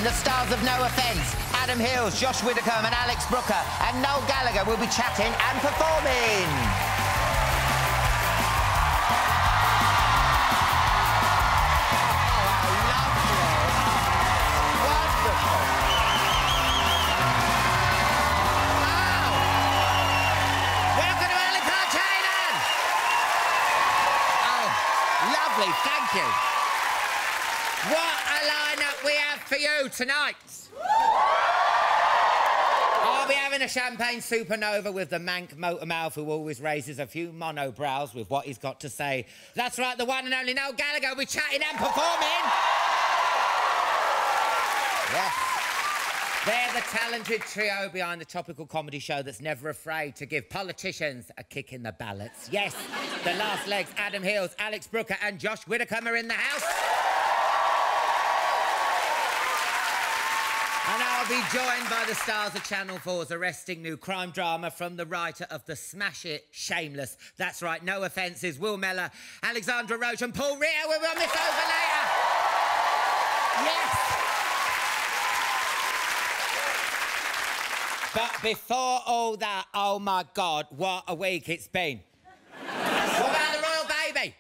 the stars of No Offence, Adam Hills, Josh Widdicombe and Alex Brooker, and Noel Gallagher will be chatting and performing. Thank you. What a lineup we have for you tonight. I'll be having a champagne supernova with the mank motor mouth who always raises a few monobrows with what he's got to say. That's right, the one and only Noel Gallagher will be chatting and performing. Yes. They're the talented trio behind the topical comedy show that's never afraid to give politicians a kick in the ballots. Yes, the last legs, Adam Hills, Alex Brooker and Josh Widdicombe are in the house. And I'll be joined by the stars of Channel 4's arresting new crime drama from the writer of the smash hit Shameless. That's right, No Offences, Will Mellor, Alexandra Roach and Paul Ritter. We'll be on this over later. Yes. But before all that, oh my God, what a week it's been. What about the royal baby?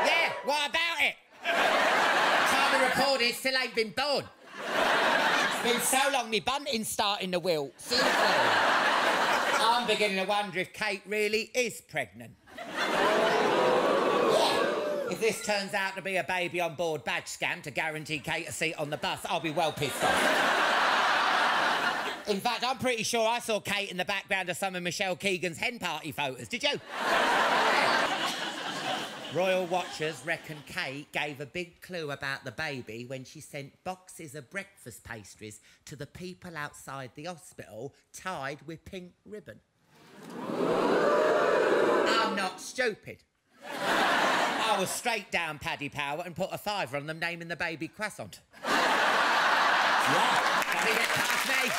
Yeah, what about it? Time to record it, still ain't been born. It's been so long, me bunting's starting to wilt. Seriously. I'm beginning to wonder if Kate really is pregnant. Yeah. If this turns out to be a baby on board badge scam to guarantee Kate a seat on the bus, I'll be well pissed off. In fact, I'm pretty sure I saw Kate in the background of some of Michelle Keegan's hen party photos. Did you? Royal watchers reckon Kate gave a big clue about the baby when she sent boxes of breakfast pastries to the people outside the hospital tied with pink ribbon. I'm not stupid. I was straight down Paddy Power and put a £5 on them naming the baby Croissant. Yeah, can you get past me?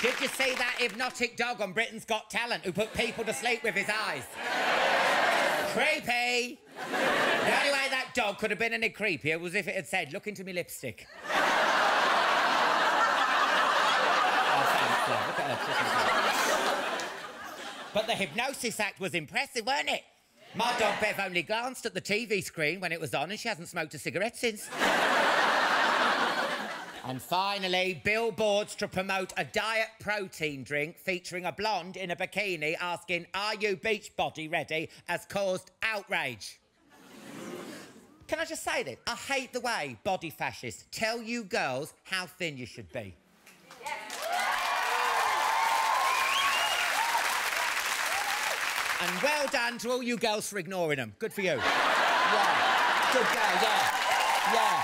Did you see that hypnotic dog on Britain's Got Talent who put people to sleep with his eyes? Creepy! The only way that dog could have been any creepier was if it had said, "Look into me lipstick." Oh, thanks, love. Look at her. But the hypnosis act was impressive, weren't it? My dog Bev only glanced at the TV screen when it was on and she hasn't smoked a cigarette since. And finally, billboards to promote a diet protein drink featuring a blonde in a bikini asking, "Are you Beachbody ready?" has caused outrage. Can I just say this? I hate the way body fascists tell you girls how thin you should be. And well done to all you girls for ignoring them. Good for you. Yeah. Good girl, yeah. Yeah.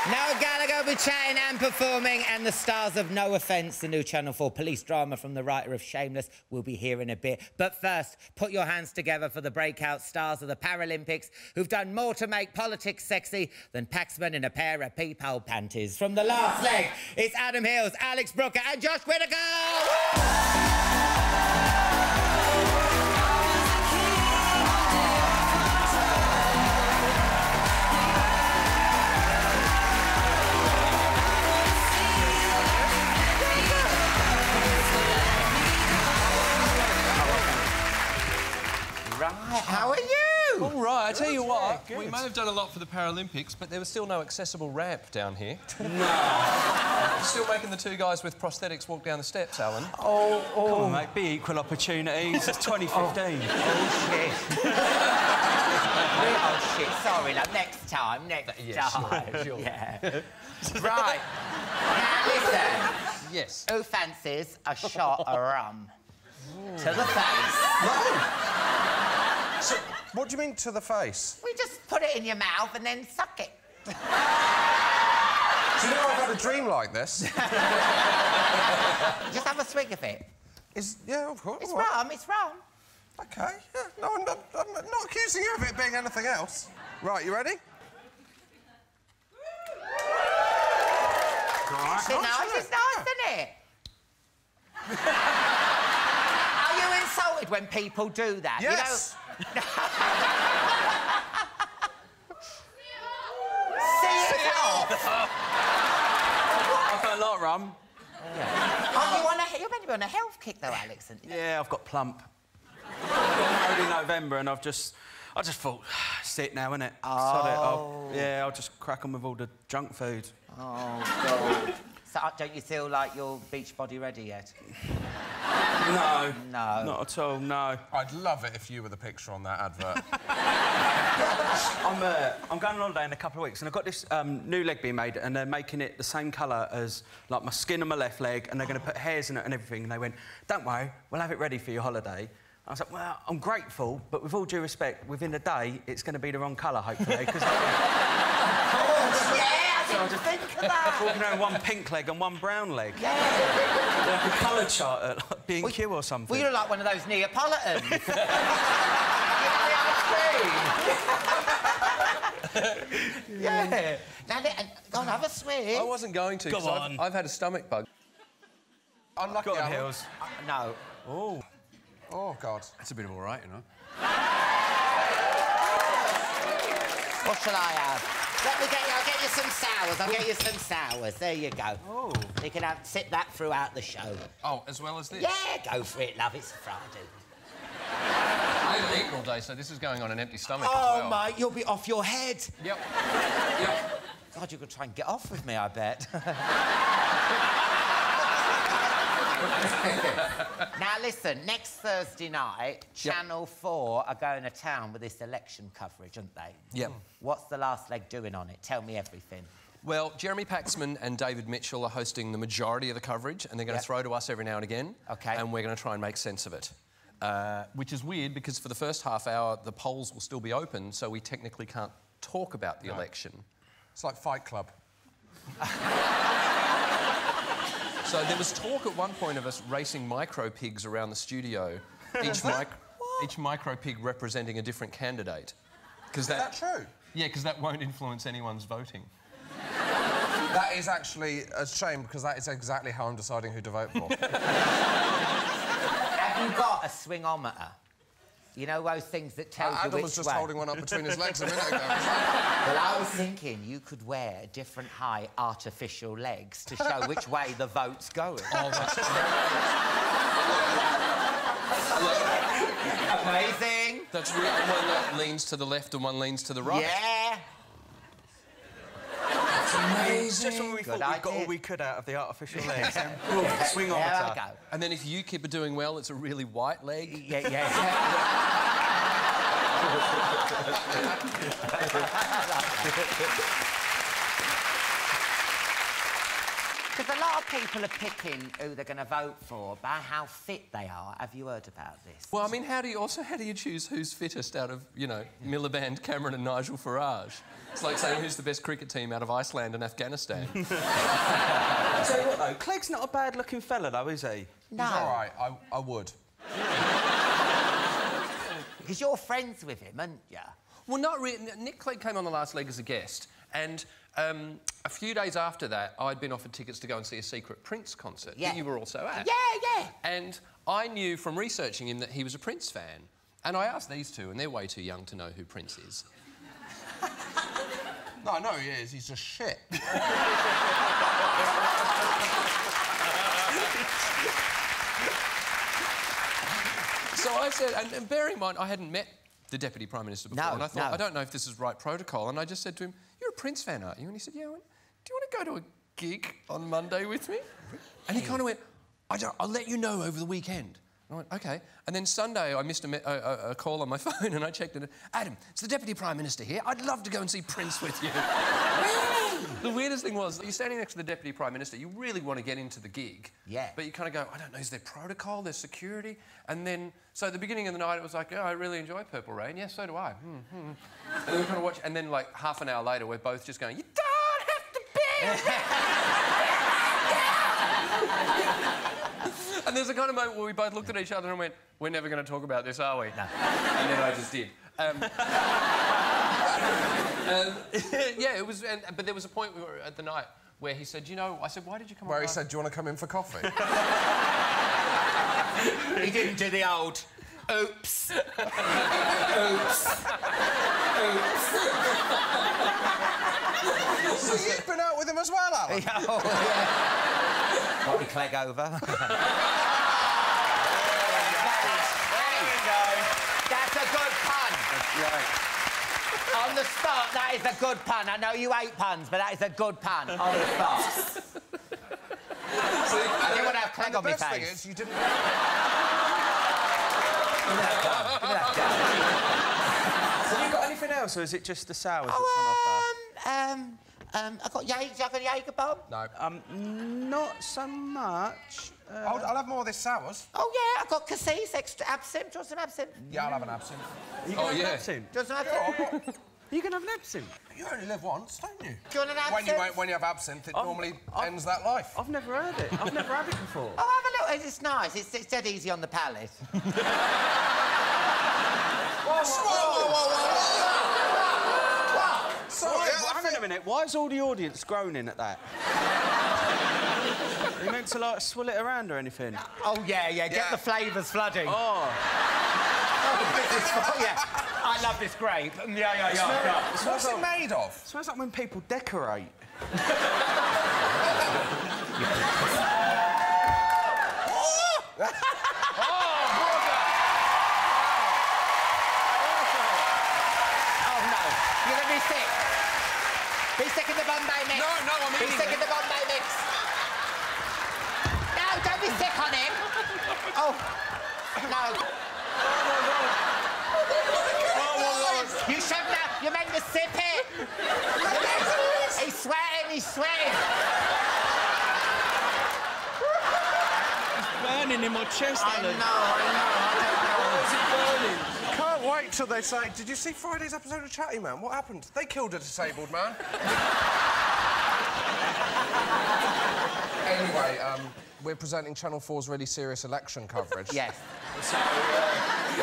Noel Gallagher will be chatting and performing, and the stars of No Offence, the new Channel 4 police drama from the writer of Shameless, will be here in a bit. But first, put your hands together for the breakout stars of the Paralympics who've done more to make politics sexy than Paxman in a pair of peephole panties. From the last leg, it's Adam Hills, Alex Brooker and Josh Widdicombe! How are you? All right, I tell you what, we may have done a lot for the Paralympics, but there was still no accessible ramp down here. No. Still making the two guys with prosthetics walk down the steps, Alan. Oh. Come on, mate, be equal opportunities. It's 2015. Oh, shit. Oh, shit. Sorry, love. Next time. Next time. Sure. Yeah. Right. Now, listen. Yes. Who fancies a shot of rum? To the face. So, what do you mean, to the face? We just put it in your mouth and then suck it. Do you know I've had a dream like this? Just have a swig of it. Yeah, of course. It's rum, it's rum. OK, yeah. No, I'm not accusing you of it being anything else. Right, you ready? It's nice, isn't it? Are you insulted? insulted when people do that. Yes. You know... See it off. I've got a lot of rum. Yeah. Oh, you're meant to be on a health kick, though, Alex. Yeah, I've got plump. I got married in November, and I just thought, it's it now, innit? Oh. I'll just crack on with all the junk food. Oh, God. So, don't you feel like you're beach body ready yet? No. No. Not at all, no. I'd love it if you were the picture on that advert. I'm going on holiday in a couple of weeks, and I've got this new leg being made, and they're making it the same colour as, like, my skin on my left leg, and they're going to put hairs in it and everything, and they went, don't worry, we'll have it ready for your holiday. I was like, well, I'm grateful, but with all due respect, within a day, it's going to be the wrong colour, hopefully, because... So I just think of that. Walking around one pink leg and one brown leg. Yeah. Like a colour chart at like B&Q or something. Well, you look like one of those Neapolitans. Yeah. Now, go on, have a swig. I wasn't going to, because I've had a stomach bug. Unlucky, Got on Alan. heels. No. Oh. Oh, God. That's a bit of all right, you know. What shall I have? I'll get you some sours. I'll get you some sours. There you go. Oh. You can sip that throughout the show. Oh, as well as this? Yeah, go for it, love. It's a Friday. I haven't eaten all day, so this is going on an empty stomach as Oh, well. mate, you'll be off your head. Yep. Yep. God, you could try and get off with me, I bet. Now, listen, next Thursday night, Channel 4 are going to town with this election coverage, aren't they? Yep. What's the last leg doing on it? Tell me everything. Well, Jeremy Paxman and David Mitchell are hosting the majority of the coverage, and they're going to throw to us every now and again. OK. And we're going to try and make sense of it. Which is weird, because for the first half hour, the polls will still be open, so we technically can't talk about the election. It's like Fight Club. So there was talk at one point of us racing micro pigs around the studio, each micro pig representing a different candidate. Is that true? Yeah, because that won't influence anyone's voting. That is actually a shame, because that is exactly how I'm deciding who to vote for. Have you got a swingometer? You know those things that tell you which way? Adam was just holding one up between his legs a minute ago. Well, I was thinking you could wear different height artificial legs to show which way the vote's going. Oh, that's Amazing. That's really one that leans to the left and one leans to the right. Yeah. Amazing. Just when we thought we'd got all we could out of the artificial legs. Swing on There I go. And then if UKIP are doing well, it's a really white leg. Yeah. Because a lot of people are picking who they're going to vote for by how fit they are. Have you heard about this? Well, I mean, how do you choose who's fittest out of, you know, Miliband, Cameron and Nigel Farage? It's like saying who's the best cricket team out of Iceland and Afghanistan. Tell you what, though, Clegg's not a bad-looking fella, though, is he? No. He's all right. I would. Because you're friends with him, aren't you? Well, not really. Nick Clegg came on the last leg as a guest, and a few days after that, I'd been offered tickets to go and see a secret Prince concert that you were also at. Yeah. And I knew from researching him that he was a Prince fan. And I asked these two, and they're way too young to know who Prince is. No, I know he is. He's just shit. So I said, and bear in mind, I hadn't met the Deputy Prime Minister before, and I thought, I don't know if this is right protocol, and I just said to him, you're a Prince fan, aren't you? And he said, yeah. I went, do you want to go to a gig on Monday with me? And he kind of went, I'll let you know over the weekend. And I went, OK. And then Sunday, I missed a call on my phone, and I checked it. Adam, it's the Deputy Prime Minister here. I'd love to go and see Prince with you. The weirdest thing was, you're standing next to the Deputy Prime Minister, you really want to get into the gig. Yeah. But you kind of go, I don't know, is there protocol, there's security? And then, so at the beginning of the night, it was like, oh, I really enjoy Purple Rain. Yes, so do I. And then we kind of watch, and then, like, half an hour later, we're both just going, you don't have to be... And there's a kind of moment where we both looked at each other and went, we're never going to talk about this, are we? No. And then I just did. Yeah, it was... but there was a point at the night where he said, you know... I said, why did you come on? Where he said, do you want to come in for coffee? He didn't do the old... Oops. Oops. So you've been out with him as well, Alan? Oh, yeah. Probably Clegg over. That's a good pun. That's right. On the spot, that is a good pun. I know you hate puns, but that is a good pun. On the spot. I didn't want to have Clegg on my face. The best thing is, you didn't... Have you got anything else, or is it just the sours that's on offer? I got Jaeger bomb. No. Not so much. I'll have more of this sours. Oh, yeah, I've got cassis, extra absinthe. Do you want some absinthe? Yeah, I'll have an absinthe. You can have an absinthe? Do you want some absinthe? You can have an absinthe? You only live once, don't you? Do you want an absinthe? When you have absinthe, it normally ends that life. I've never heard it. I've never had it before. Oh, have a look. It's nice. It's dead easy on the palate. Whoa! Sorry, hang on a minute. Why is all the audience groaning at that? Are you meant to, like, swill it around or anything? Oh, yeah. Get the flavours flooding. Oh. Yeah. I love this grape. Yeah. What's it made of? It smells like when people decorate. Be sick in the Bombay mix. No, I'm Be eating sick it. in the Bombay mix. No, don't be sick on him. Oh, no. You shouldn't have. You're meant to sip it. He's sweating. It's burning in my chest, I Alan. know. Why is it burning? Can't wait till they say, did you see Friday's episode of Chatty, man? What happened? They killed a disabled man. Anyway, we're presenting Channel 4's really serious election coverage. Yes. So,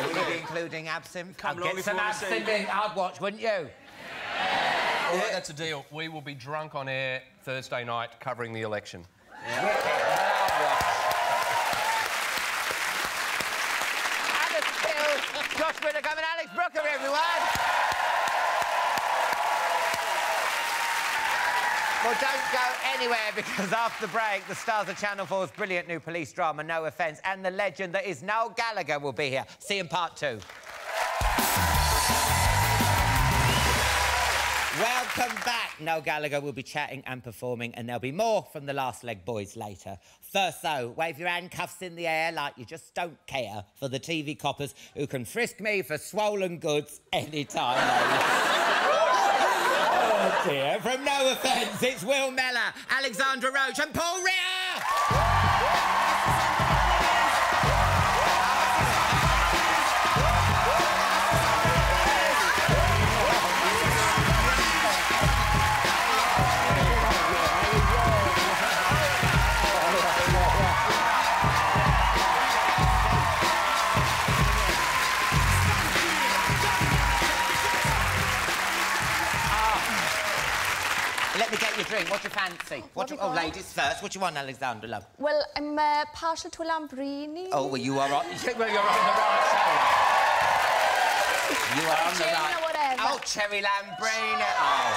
will you be including absinthe? Come I'd along get if some you want to see. absinthe in. I'd watch, wouldn't you? All right, that's a deal. We will be drunk on air Thursday night covering the election. Josh Widdicombe and Alex Brooker, everyone. Well, don't go anywhere, because after the break, the stars of Channel 4's brilliant new police drama, No Offence, and the legend that is Noel Gallagher will be here. See you in part 2. Welcome back. Noel Gallagher will be chatting and performing, and there'll be more from the Last Leg Boys later. First, though, wave your handcuffs in the air like you just don't care for the TV coppers who can frisk me for swollen goods anytime. Oh, dear. From No Offence, it's Will Mellor, Alexandra Roach and Paul Rea! Let me get your drink. What do you fancy? Oh, ladies first. What do you want, Alexandra, love? Well, I'm partial to Lambrini. Oh, well, you are on... Well, you're on the right show. You are on the right... Whatever. Oh, cherry Lambrini. Oh.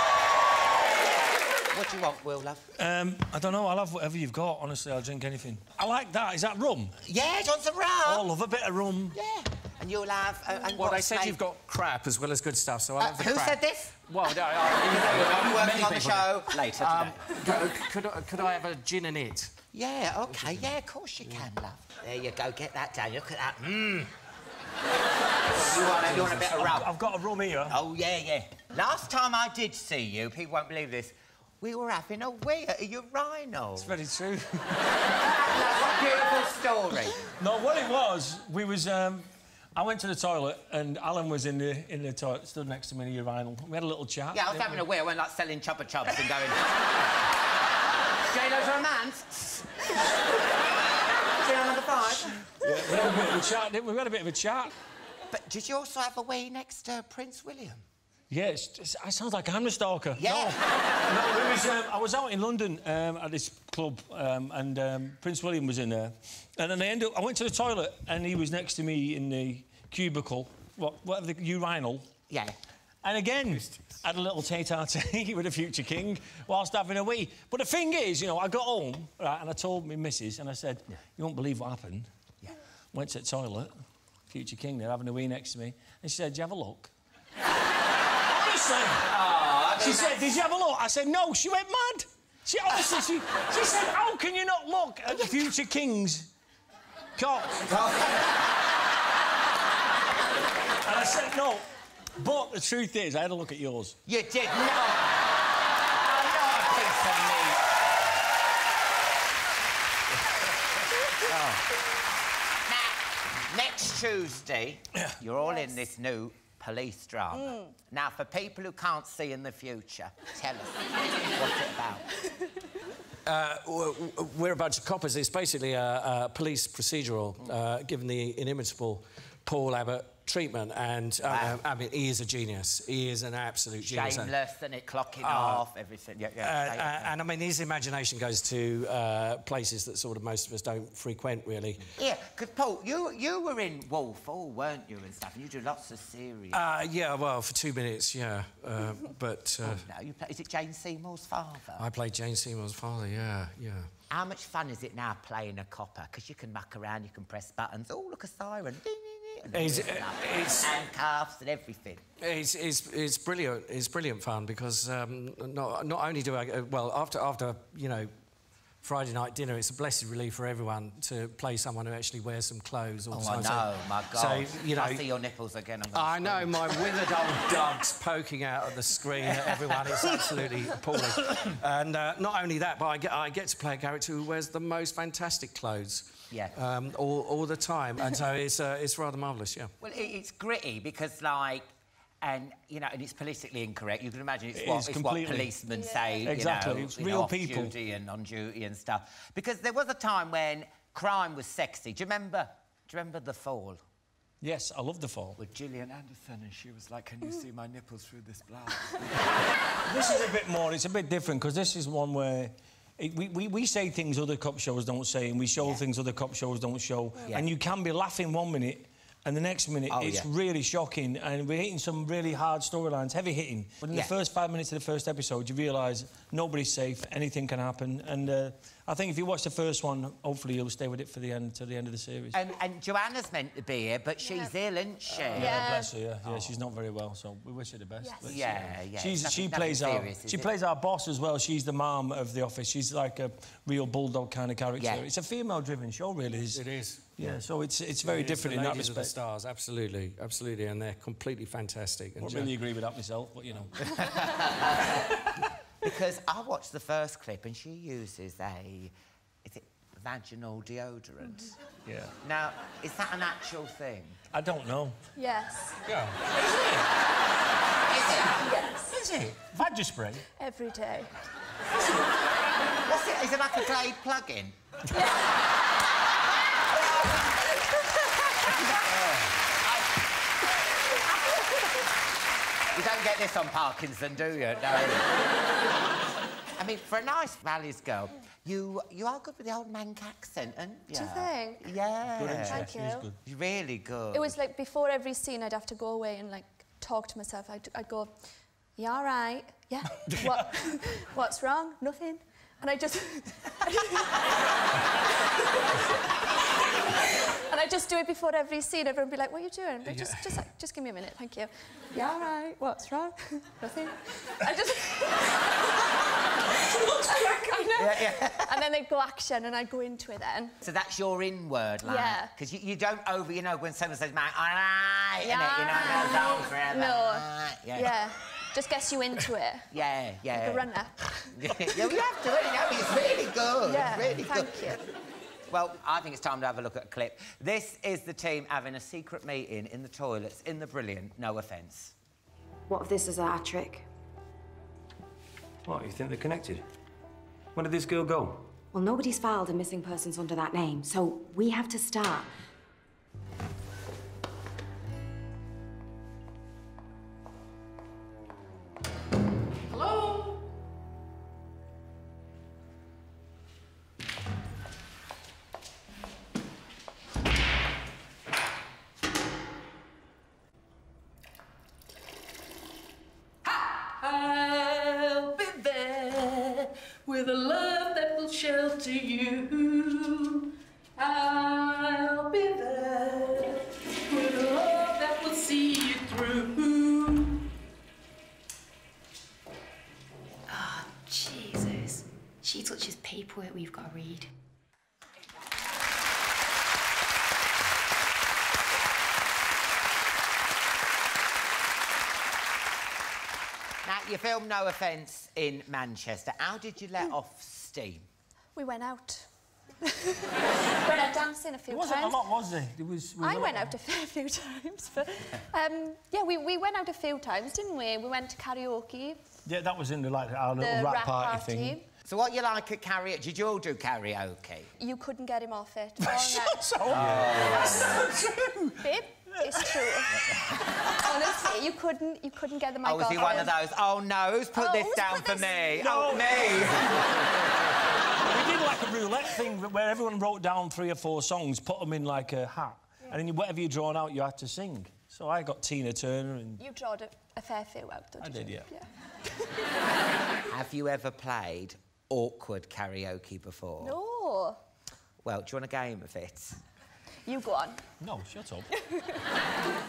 What do you want, Will, love? I don't know. I'll have whatever you've got. Honestly, I'll drink anything. I like that. Is that rum? Yeah, do you want some rum? Oh, I love a bit of rum. Yeah. And you'll have... well, they said you've got crap as well as good stuff, so I'll have the who crap. said this? Well, no, I'm working on the show later today. could I have a gin and it? Yeah, OK. Yeah, of course you can, love. There you go. Get that down. Look at that. You want a bit of rum? I've got a rum here. Oh, yeah. Last time I did see you, people won't believe this, we were having a wee at a urinal. It's very true. What a beautiful story. No, what it was, we was... I went to the toilet and Alan was in the toilet, stood next to me in the urinal. We had a little chat. Yeah, I was having a wee. I went, like, selling chopper chops and going... J-Lo's romance? J-Lo number 5? Yeah, we had a bit of a chat, didn't we? We had a bit of a chat. But did you also have a wee next to Prince William? Yeah, I sound like I'm a stalker. Yeah. No, it was, I was out in London at this club and Prince William was in there. And then I went to the toilet and he was next to me in cubicle, whatever the urinal. Yeah. And again, had a little tete-a-tete with a future king whilst having a wee. But the thing is, you know, I got home, right, and I told my missus, and I said, you won't believe what happened. Yeah. Went to the toilet, future king there, having a wee next to me, and she said, did you have a look? Honestly. Oh, she said, did you have a look? I said, no. She went mad. She honestly, she said, how can you not look at the future king's cock? And I said, no. But the truth is, I had a look at yours. You did not. Oh, not a piece of meat. Oh. Now, next Tuesday, you're all in this new police drama. Now, for people who can't see in the future, tell us, what's it about? We're a bunch of coppers. It's basically a police procedural, given the inimitable Paul Abbott treatment, and I mean, he is a genius. He is an absolute genius. Shameless, and it clocking off, everything. And I mean, his imagination goes to places that sort of most of us don't frequent, really. Yeah, because Paul, you were in Wolf Hall, weren't you, and stuff, and you do lots of series. Yeah, well, for 2 minutes, yeah. But no, is it Jane Seymour's father? I played Jane Seymour's father. Yeah. How much fun is it now playing a copper? Because you can muck around, you can press buttons. Oh, look, a siren. It's handcuffs and everything. It's brilliant. It's brilliant fun because not only do I after you know Friday night dinner, it's a blessed relief for everyone to play someone who actually wears some clothes all the time. I know, my God. So, you know, I see your nipples again. I know, my withered old dugs poking out of the screen at everyone. It's absolutely appalling. And not only that, but I get to play a character who wears the most fantastic clothes. Yeah. All the time, and so it's rather marvellous, yeah. Well, it's gritty because, like, and you know, and it's politically incorrect. You can imagine it's what policemen say. Exactly, you know, it's real people. Off duty and on duty and stuff. Because there was a time when crime was sexy. Do you remember The Fall? Yes, I love The Fall. With Gillian Anderson, and she was like, "Can you see my nipples through this blouse?" This is a bit more. It's a bit different because this is one where. We say things other cop shows don't say, and we show things other cop shows don't show. Yeah. And you can be laughing 1 minute, and the next minute it's really shocking, and we're hitting some really hard storylines, heavy hitting. But in the first 5 minutes of the first episode, you realise nobody's safe, anything can happen, and I think if you watch the first one, hopefully you'll stay with it for the end, till the end of the series. And Joanna's meant to be here, but she's ill, isn't she? Yeah, bless her. Yeah, she's not very well, so we wish her the best. Yes. But, she plays our boss as well. She's the mom of the office. She's like a real bulldog kind of character. Yeah. It's a female-driven show, really. It is. Yeah, so it's very different in that respect. The stars, absolutely, and they're completely fantastic. I don't really agree with that myself, but you know. Because I watched the first clip and she uses is it vaginal deodorant? Yeah. Now, is that an actual thing? I don't know. Yes. Yeah. Is it? Yes. Is it? Vagispray? Every day. What's it? Is it like a Glade plug-in? You don't get this on Parkinson, do you? No. I mean, for a nice Valleys girl, you are good with the old Manc accent, aren't you? Do you think? Yeah. Good, Thank you. Good. You're really good. It was like before every scene, I'd have to go away and like talk to myself. I'd go, "You all right? Yeah. What's wrong? Nothing." And I just... And I just do it before every scene. Everyone would be like, "What are you doing?" But just give me a minute, thank you. "Yeah, all right. What's wrong?" "Nothing." I just... I know. And then they'd go action, and I'd go into it then. So that's your in-word, like? Yeah. Because you don't you know, when someone says, "Man, all right," yeah, innit, you know, it goes on forever. No. Yeah. Just gets you into it. Yeah. Like a runner. Yeah, we have to, it's really good. Yeah, it's really thank good. you. Well, I think it's time to have a look at a clip. This is the team having a secret meeting in the toilets in the Brilliant, No Offence. What if this is a hat trick? What, you think they're connected? Where did this girl go? Well, nobody's filed a missing persons under that name, so we have to start. Hello? to you. I'll be there with a love that will see you through. Oh, Jesus. She touches paperwork we've got to read. Now, you filmed No Offence in Manchester. How did you let off steam? We went out. Went out dancing a few times. Wasn't a lot, was there? I went out a few times, but yeah, we went out a few times, didn't we? We went to karaoke. Yeah, that was in the, like, our little rap party thing. So what you like at karaoke? Did you all do karaoke? You couldn't get him off it. Shut up! That's true. Babe, it's true. Honestly, you couldn't get the mic off. Oh, was he one of those? Oh no, who's put this down for me? No. Oh, me! We did like a roulette thing where everyone wrote down 3 or 4 songs, put them in like a hat, and then whatever you drawn out, you had to sing. So I got Tina Turner and... You drawed a fair few out, didn't you? I did, yeah. Have you ever played awkward karaoke before? No. Well, do you want a game of it? You go on. No, shut up.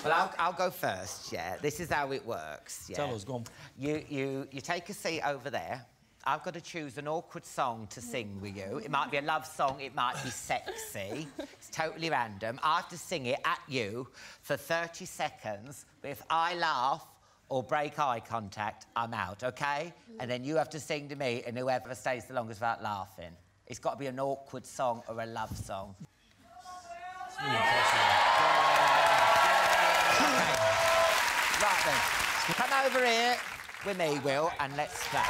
Well, I'll go first, yeah. This is how it works, yeah. Tell us, go on. You take a seat over there. I've got to choose an awkward song to sing with you. It might be a love song, it might be sexy. It's totally random. I have to sing it at you for 30 seconds, but if I laugh or break eye contact, I'm out, OK? And then you have to sing to me, and whoever stays the longest without laughing. It's got to be an awkward song or a love song. It's really Right then, come over here with me, Will, and let's play.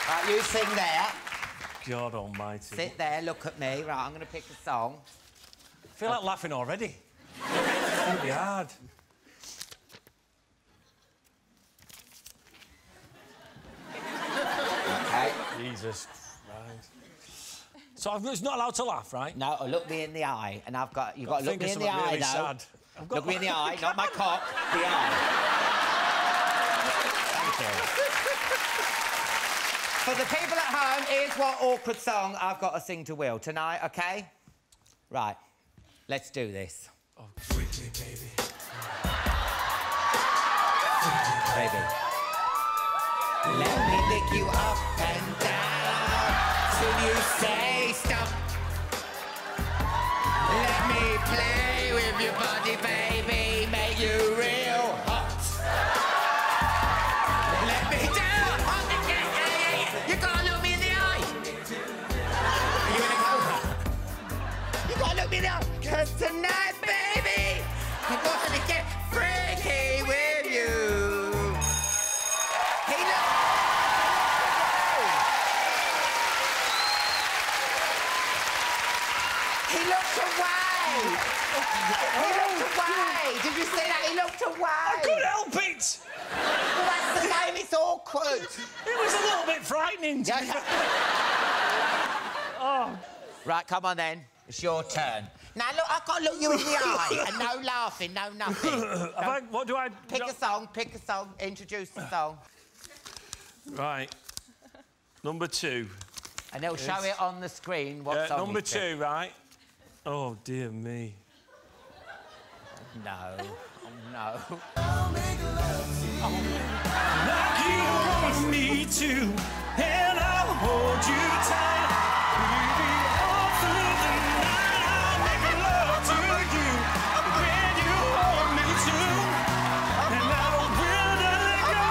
Right, you sing there. God almighty. Sit there, look at me. Right, I'm going to pick a song. I feel like laughing already. It's going to be hard. OK. Jesus Christ. So it's not allowed to laugh, right? No, look me in the eye, and you've got to look me in the eye, really though. sad. Look me in the eye, not my cock, the eye. For the people at home, here's what awkward song I've got to sing to Will tonight, OK? Right, let's do this. Oh, freak me, baby. Baby. Let me lick you up and down till you say stop. Let me play with your body, baby, make you real hot. Let me down. You gotta look me in the eye. Are you in a coma? You gotta look me in the eye. 'Cause tonight, baby, I'm gonna get freaky with you. He looked away. He looked away. Did you see that? He looked away. I couldn't help it. Well, that's the game. It's awkward. It was a little bit frightening. Oh. Right, come on then. It's your turn. Now, look, I've got to look you in the eye. And no laughing, no nothing. What do I... Pick a song, introduce the song. Right. Number 2. And they'll show it on the screen what song number 2, right? Oh, dear me. No. Oh, no. Like you want me to, and I'll hold you tight. Baby, all through the night, I'll make love to you when you hold me to. And I will not let go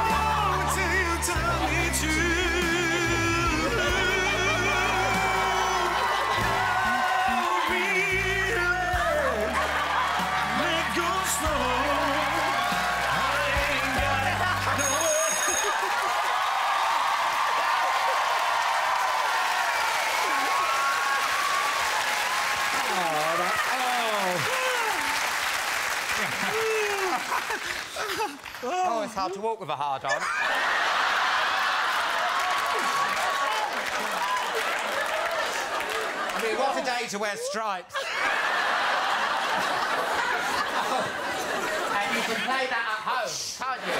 until you tell me to. Let go slow. Oh, it's hard to walk with a hard on. I mean, what a day to wear stripes. And you can play that at home, can't you?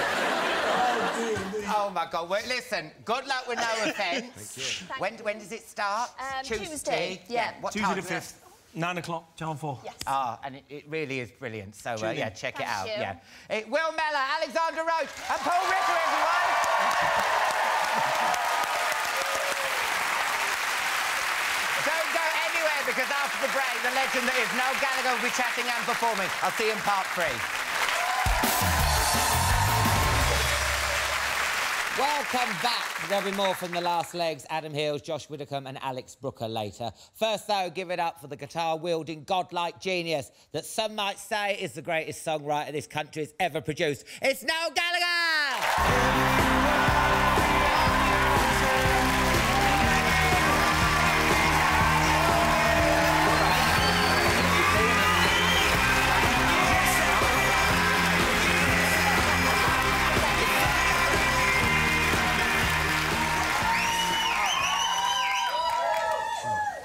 Oh, my God. Well, listen, good luck with No Offence. Thank you. When does it start? Tuesday. Yeah. What Tuesday time? the 5th, 9 o'clock, Channel 4. Yes. Ah, and it really is brilliant. So, yeah, check it out. Thank you. Yeah. Will Mellor, Alexander Roach and Paul Ricker, everyone. Don't go anywhere, because after the break, the legend that is Noel Gallagher will be chatting and performing. I'll see you in part 3. Welcome back. There'll be more from the last legs. Adam Hills, Josh Widdicombe and Alex Brooker later. First, though, give it up for the guitar-wielding, godlike genius that some might say is the greatest songwriter this country has ever produced. It's Noel Gallagher!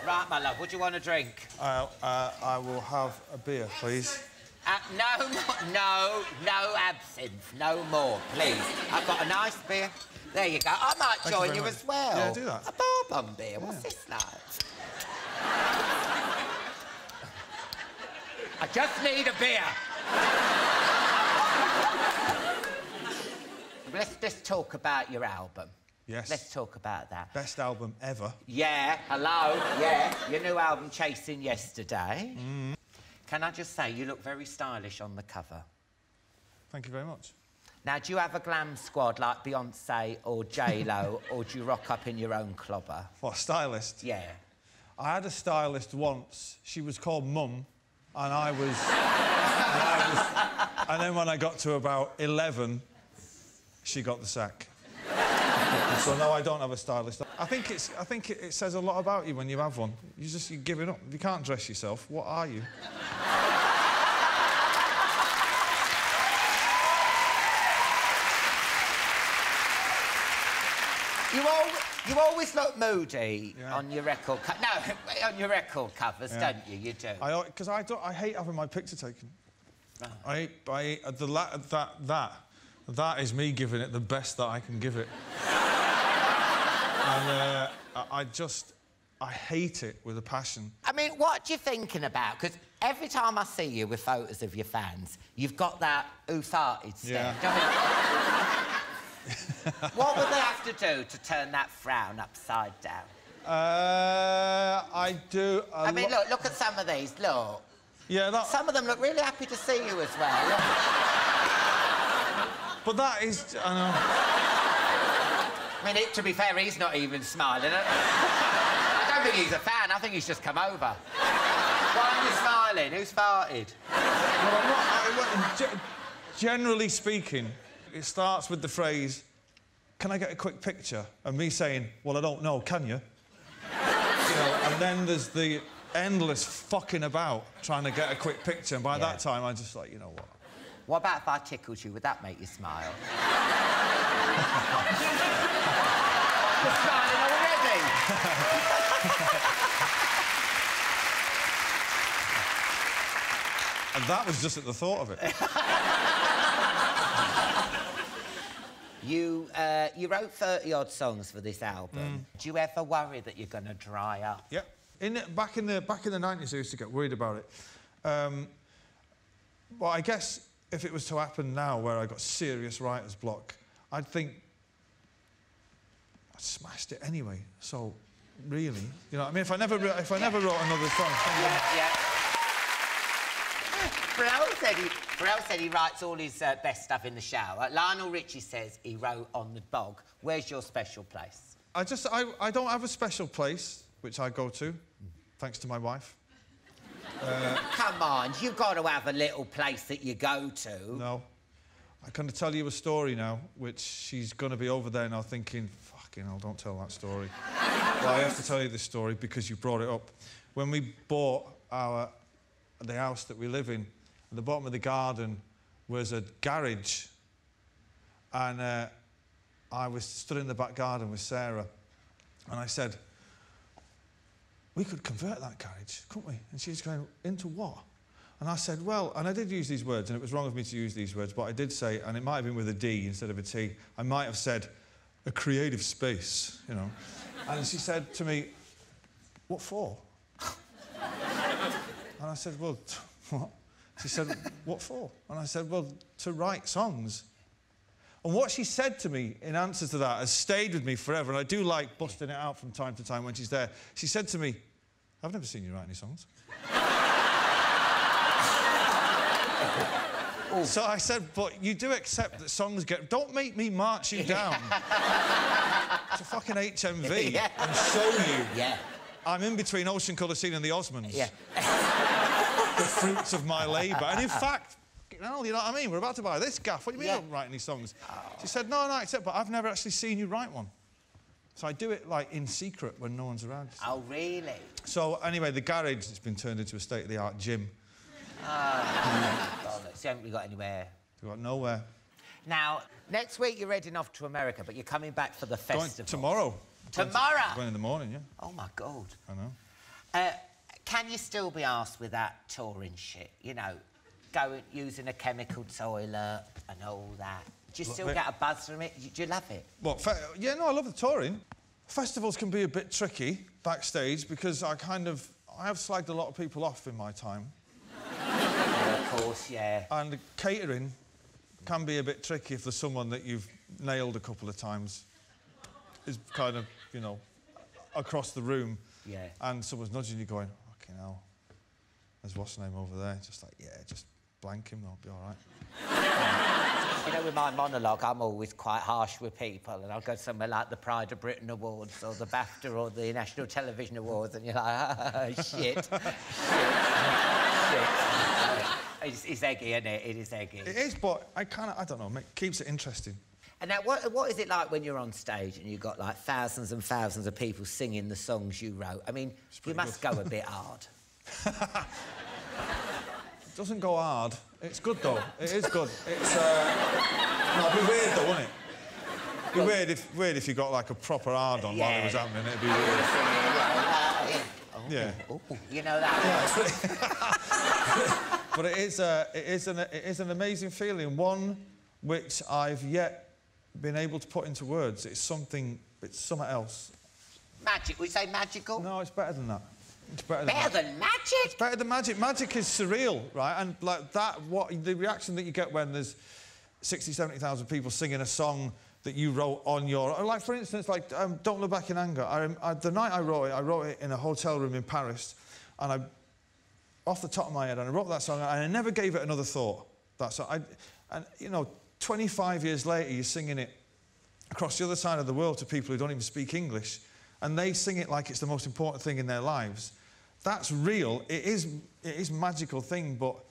Right, my love, what do you want to drink? I will have a beer, please. No absinthe, no more, please. I've got a nice beer. There you go. I might join you as well. Yeah, do that. A bourbon beer. What's this like? I just need a beer. Let's talk about your album. Yes. Let's talk about that. Best album ever. Yeah, hello, yeah. Your new album, Chasing Yesterday. Can I just say, you look very stylish on the cover. Thank you very much. Now, do you have a glam squad like Beyonce or J-Lo, or do you rock up in your own clobber? What, stylist? Yeah. I had a stylist once. She was called Mum, and I was... and then when I got to about 11, she got the sack. So no, I don't have a stylist. I think it says a lot about you when you have one. You give it up. If you can't dress yourself, what are you? You always look moody on your record on your record covers, don't you? You do. Because I hate having my picture taken. Right. That is me giving it the best that I can give it. And I hate it with a passion. I mean, what are you thinking about? Because every time I see you with photos of your fans, you've got that who farted stare. What would they have to do to turn that frown upside down? I do. I mean, look at some of these. Look. Yeah, some of them look really happy to see you as well. Look. But that is, I know. I mean, to be fair, he's not even smiling. I don't think he's a fan. I think he's just come over. Why are you smiling? Who's farted? Well, generally speaking, it starts with the phrase, "Can I get a quick picture?" And me saying, "Well, I don't know, can you?" And then there's the endless fucking about trying to get a quick picture. And by that time, I'm just like, you know what? What about if I tickled you? Would that make you smile? You're smiling already. And that was just at the thought of it. You wrote 30-odd songs for this album. Do you ever worry that you're going to dry up? Yeah. Back in the 90s, I used to get worried about it. Well, I guess if it was to happen now, where I got serious writer's block, I'd think I smashed it anyway. So, really, you know what I mean? If I never wrote another song. Pharrell said he writes all his best stuff in the shower. Lionel Richie says he wrote on the bog. Where's your special place? I don't have a special place which I go to, thanks to my wife. Come on, you've got to have a little place that you go to. No. I'm going to tell you a story now, which she's going to be over there now thinking, fucking hell, don't tell that story. Well, I have to tell you this story because you brought it up. When we bought the house that we live in, at the bottom of the garden was a garage. And I was stood in the back garden with Sarah, and I said, we could convert that garage, couldn't we? And she's going, into what? And I said, well, and I did use these words, and it was wrong of me to use these words, but I did say, and it might have been with a D instead of a T, I might have said, a creative space, you know. And she said to me, what for? And I said, well, what? She said, what for? And I said, well, to write songs. And what she said to me in answer to that has stayed with me forever, and I do like busting it out from time to time when she's there. She said to me, I've never seen you write any songs. So I said, but you do accept that songs get... Don't make me march you down to fucking HMV and show you I'm in between Ocean Colour Scene and the Osmonds. The fruits of my labour. And in fact, well, you know what I mean? We're about to buy this gaff. What do you mean you don't write any songs? She said, no, I accept, but I've never actually seen you write one. So I do it, like, in secret when no one's around. Oh, really? So, anyway, the garage has been turned into a state-of-the-art gym. Bollocks. You haven't really got anywhere. We've got nowhere. Now, next week you're heading off to America, but you're coming back for the festival. Tomorrow. Tomorrow? Going in the morning, yeah. Oh, my God. I know. Can you still be arsed with that touring shit? You know, using a chemical toilet and all that. Do you still get a buzz from it? Do you love it? What? Yeah, no, I love the touring. Festivals can be a bit tricky backstage because I have slagged a lot of people off in my time. Of course, yeah. And the catering can be a bit tricky if there's someone that you've nailed a couple of times. Is kind of, you know, across the room. Yeah. And someone's nudging you going, fucking hell, there's what's the name over there? Just like, yeah, just blank him, I'll be all right. You know, with my monologue, I'm always quite harsh with people, and I'll go somewhere like the Pride of Britain Awards or the BAFTA or the National Television Awards, and you're like, oh, shit. It's eggy, isn't it? It is eggy. It is, but I don't know, it keeps it interesting. And now, what is it like when you're on stage and you've got, like, thousands and thousands of people singing the songs you wrote? I mean, you must go a bit hard. It doesn't go hard. It's good, though. It is good. It's, no, it'd be weird, though, wouldn't it? It'd be weird if you got, like, a proper hard-on while it was happening. It'd be weird. Yeah. Oh, you know that? Yeah, but it is an amazing feeling, one which I've yet been able to put into words. It's something else. Magic? Would you say magical? No, it's better than that. It's better than magic? It's better than magic. Magic is surreal, right? And like that, the reaction that you get when there's 60, 70,000 people singing a song that you wrote on your... Like, for instance, like, Don't Look Back in Anger. The night I wrote it in a hotel room in Paris, and off the top of my head, and I wrote that song, and I never gave it another thought. And, you know, 25 years later, you're singing it across the other side of the world to people who don't even speak English, and they sing it like it's the most important thing in their lives. That's real. It is a magical thing, but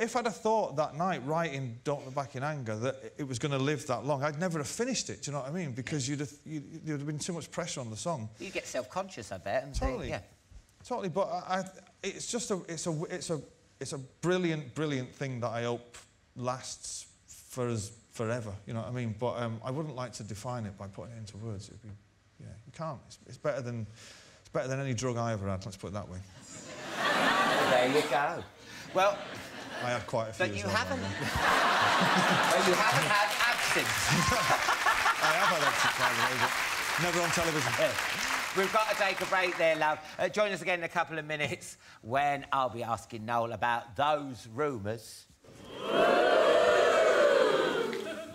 if I'd have thought that night writing Don't Look Back in Anger that it was going to live that long, I'd never have finished it, do you know what I mean? Because you'd have been too much pressure on the song. You get self-conscious, I bet. And totally. Yeah. Totally, but it's just it's a brilliant, brilliant thing that I hope lasts for us forever, you know what I mean? But I wouldn't like to define it by putting it into words. It'd be, yeah, you can't. It's better than any drug I ever had. Let's put it that way. There you go. Well, I had quite a few. But you haven't. Well, you haven't had absinthe. I have had absinthe, by the way, but never on television. We've got to take a break there, love. Join us again in a couple of minutes when I'll be asking Noel about those rumours.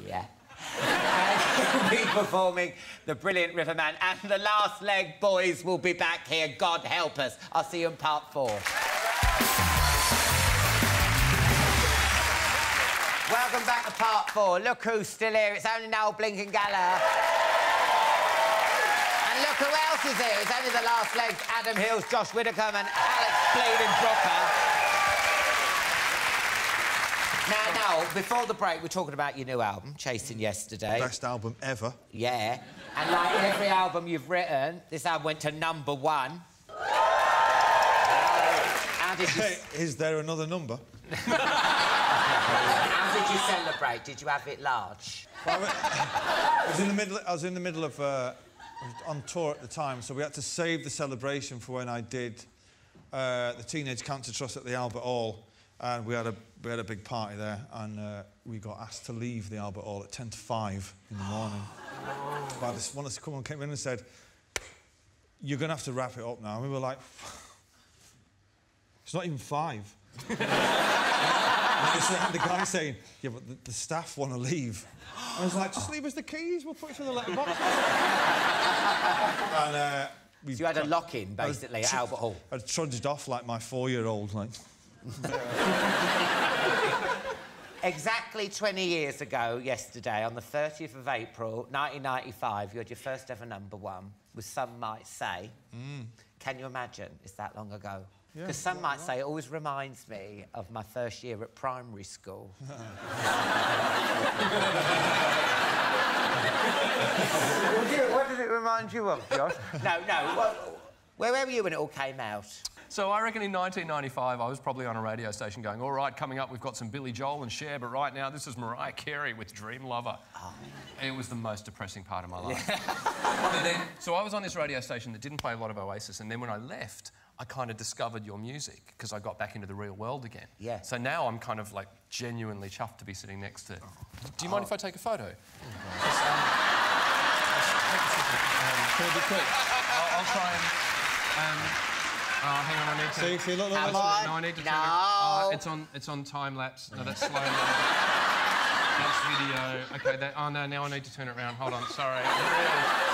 Yeah. And he'll be performing the brilliant Riverman, and the Last Leg boys will be back here. God help us. I'll see you in part 4. Welcome back to part 4. Look who's still here. It's only Noel Blinking Gallagher. And look who else is here. It's only the Last Legs, Adam Hills, Josh Widdicombe and Alex Brooker. Now, Noel, before the break, we're talking about your new album, Chasing Yesterday. Best album ever. Yeah. And like every album you've written, this album went to #1. How did you... Is there another number? How did you celebrate? Did you have it large? Well, I was in the middle of I was on tour at the time, so we had to save the celebration for when I did the Teenage Cancer Trust at the Albert Hall, and we had a big party there, and we got asked to leave the Albert Hall at 10 to 5 in the morning. But this one has come on, came in and said, "You're going to have to wrap it up now." And we were like, "It's not even 5." And the guy saying, "Yeah, but the staff want to leave." I was like, "Just leave us the keys, we'll put it through the letterbox." And so you had a lock-in, basically, at Albert Hall? I trudged off like my 4-year-old, like... Exactly 20 years ago, yesterday, on the 30th of April, 1995, you had your first ever #1, with Some Might Say. Can you imagine? It's that long ago. Because Some Might Say, it always reminds me of my first year at primary school. What does it remind you of, Josh? No. Where were you when it all came out? So I reckon in 1995, I was probably on a radio station going, all right, coming up, we've got some Billy Joel and Cher, but right now, this is Mariah Carey with Dream Lover. Oh. It was the most depressing part of my life. So I was on this radio station that didn't play a lot of Oasis, and then when I left, I kind of discovered your music because I got back into the real world again. Yeah. So now I'm kind of like genuinely chuffed to be sitting next to... Do you mind if I take a photo? Can it be quick? I'll try and... hang on, I need to... So you feel look, no, I need to turn it... it's on time-lapse. No, that's slow. That's video. OK, now I need to turn it around. Hold on, sorry.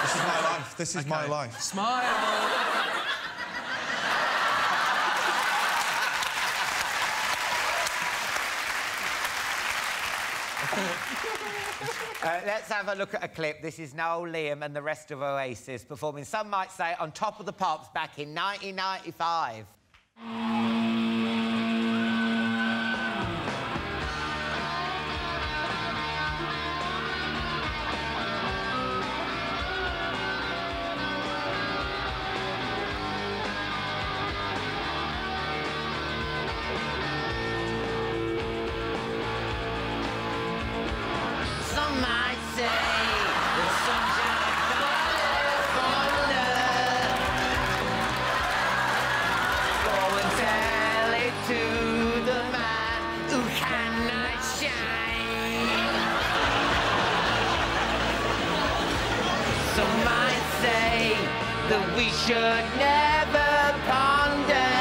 This is my life. This is my life. Smile! Let's have a look at a clip. This is Noel, Liam and the rest of Oasis performing Some Might Say on Top of the Pops back in 1995. We should never ponder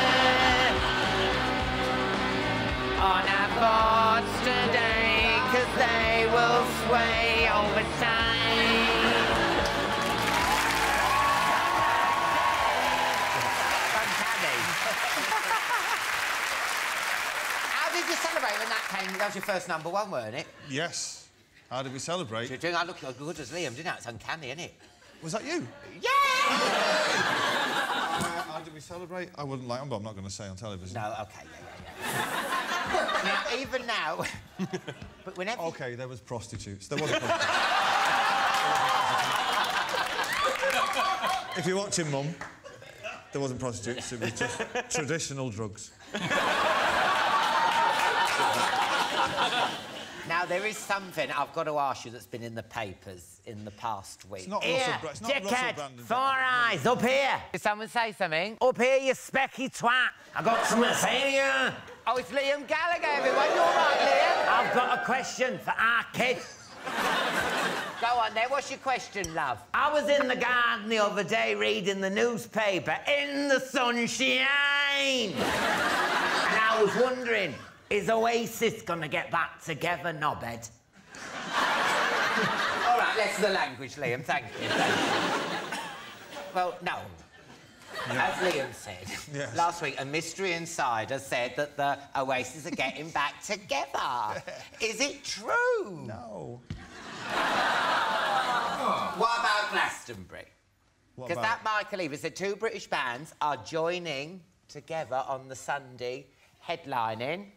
on our thoughts today, 'cause they will sway over time. How did you celebrate when that came? That was your first #1, weren't it? Yes. How did we celebrate? I looked as good as Liam, didn't I? It's uncanny, isn't it? Was that you? Yeah! How did we celebrate? I wouldn't like them, but I'm not going to say on television. No, OK, yeah. Now, even now... but whenever... OK, there was prostitutes. There wasn't prostitutes. If you're watching, Mum, there wasn't prostitutes. It was just traditional drugs. Now, there is something I've got to ask you that's been in the papers in the past week. It's not dickhead, 4 eyes, up here. Did someone say something? Up here, you specky twat. I got something to say to you. Oh, it's Liam Gallagher, everyone. You all right, Liam? I've got a question for our kid. Go on, then. What's your question, love? I was in the garden the other day reading the newspaper in the sunshine. And I was wondering... Is Oasis going to get back together, knobhead? All right, less of the language, Liam, thank you. Well, no. Yeah. As Liam said, last week, a mystery insider said that the Oasis are getting back together. Is it true? No. What about Glastonbury? Because that Michael Eaver said 2 British bands are joining together on the Sunday, headlining.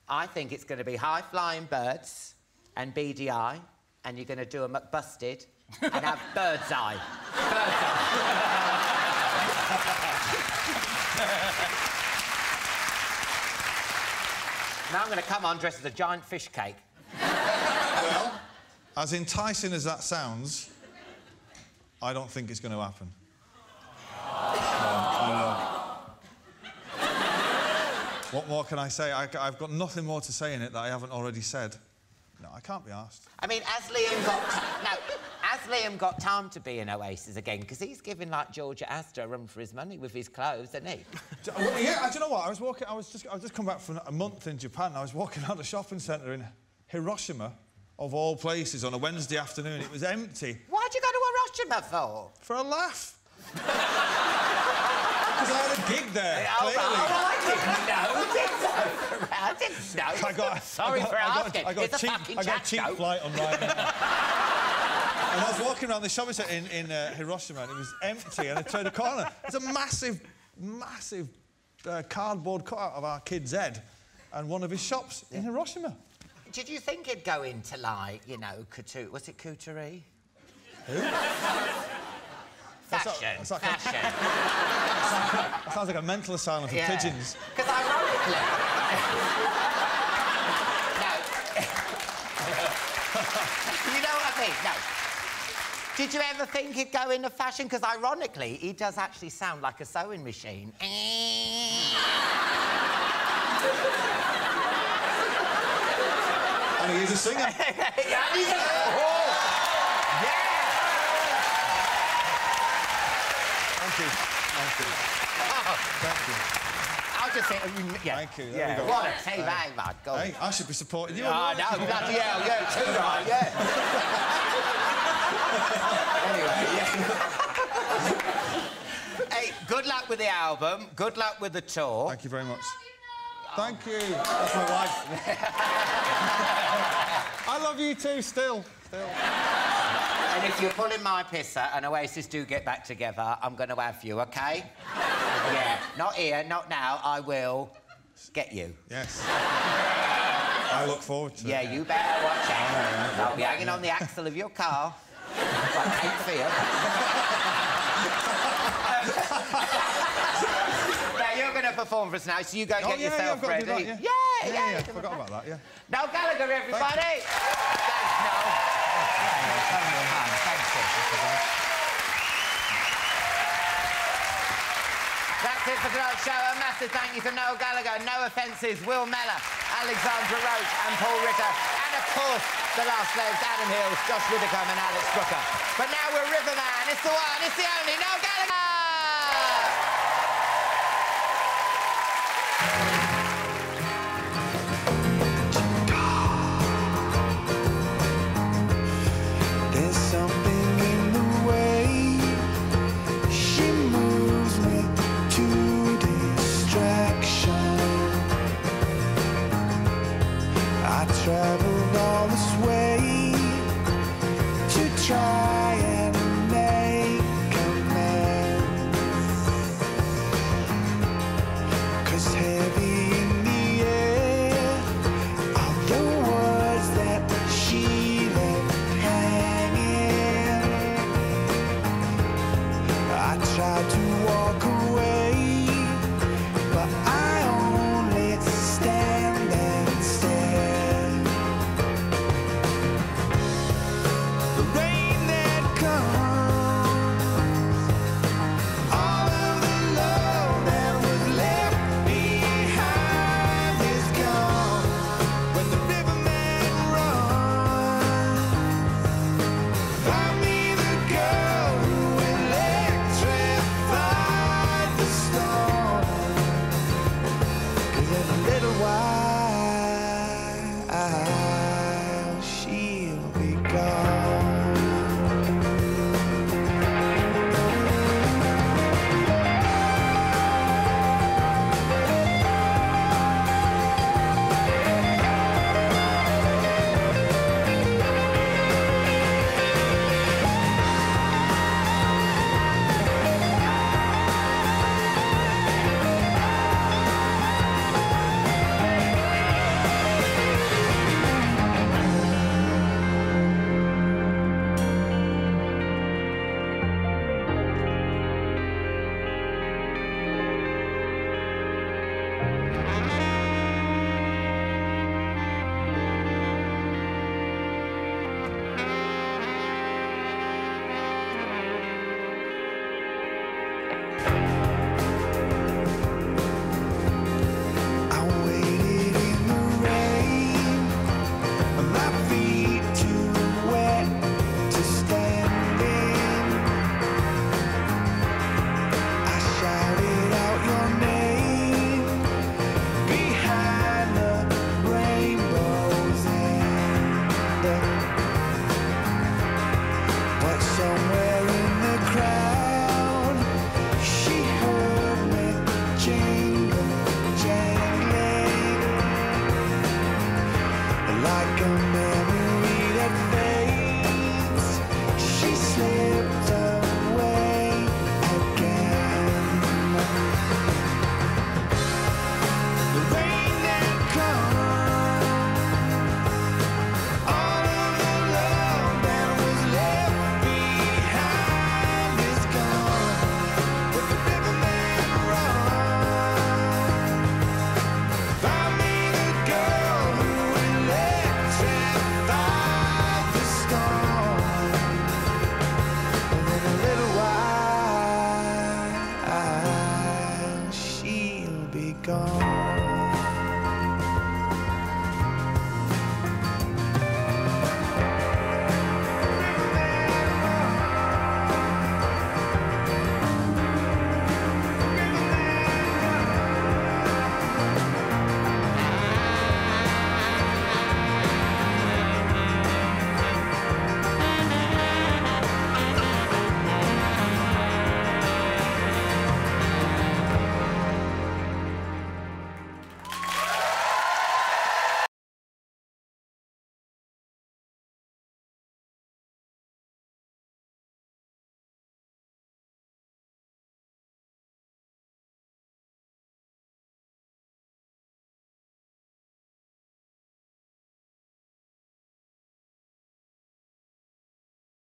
I think it's going to be High Flying Birds and BDI, and you're going to do a McBusted and have Bird's Eye. Bird's Eye. Now I'm going to come on dressed as a giant fish cake. Well, as enticing as that sounds, I don't think it's going to happen. What more can I say? I've got nothing more to say in it that I haven't already said. No, I can't be arsed. I mean, has Liam got time to be in Oasis again? Because he's giving, like, Georgia Astor a run for his money with his clothes, isn't he? Yeah, do you know what? I've just come back from a month in Japan. I was walking out the shopping centre in Hiroshima, of all places, on a Wednesday afternoon. It was empty. Why'd you go to Hiroshima for? For a laugh. Because I had a gig there, clearly. I didn't know. Sorry for asking. I got a cheap flight on Ryanair. And I was walking around the shopping centre in Hiroshima, and it was empty, and I turned a corner. There's a massive cardboard cutout of our kid's head and one of his shops in Hiroshima. Did you think he'd go into, like, you know, couture... Was it couturier? Who? Fashion. Fashion. That sounds like a mental asylum for pigeons. Because ironically... No. You know what I mean? No. Did you ever think he'd go into fashion? Because ironically, he does actually sound like a sewing machine. And he is a singer. Thank you. I'll just say, Thank you. There we go. What a team, hey, my God. Hey, I should be supporting you. Oh, no, bloody hell, yeah, too right, yeah. Anyway, Hey, good luck with the album. Good luck with the tour. Thank you very much. Thank you. That's my wife. I love you too, still. And if you're pulling my pisser and Oasis do get back together, I'm going to have you, OK? Yeah, not here, not now. I will get you. Yes. I look forward to it. Yeah, you better watch out. I'll be hanging on the axle of your car. Like Cape Fear. Now, you're going to perform for us now, so you go get yourself ready. That, yeah, I forgot about that, yeah. Noel Gallagher, everybody! Thanks, Noel. Thank you. That's it for tonight's show. A massive thank you to Noel Gallagher, No Offences, Will Mellor, Alexandra Roach and Paul Ritter, and of course, the last legs, Adam Hills, Josh Widdicombe and Alex Brooker. But now we're Riverman. It's the one, it's the only Noel Gallagher! There's something in the way she moves me to distraction. I traveled all this way to try and make amends. 'Cause heavy in the air are the words that she left hanging. I tried to walk away, but I only stand and stare. The rain that comes, all of the love that was left behind.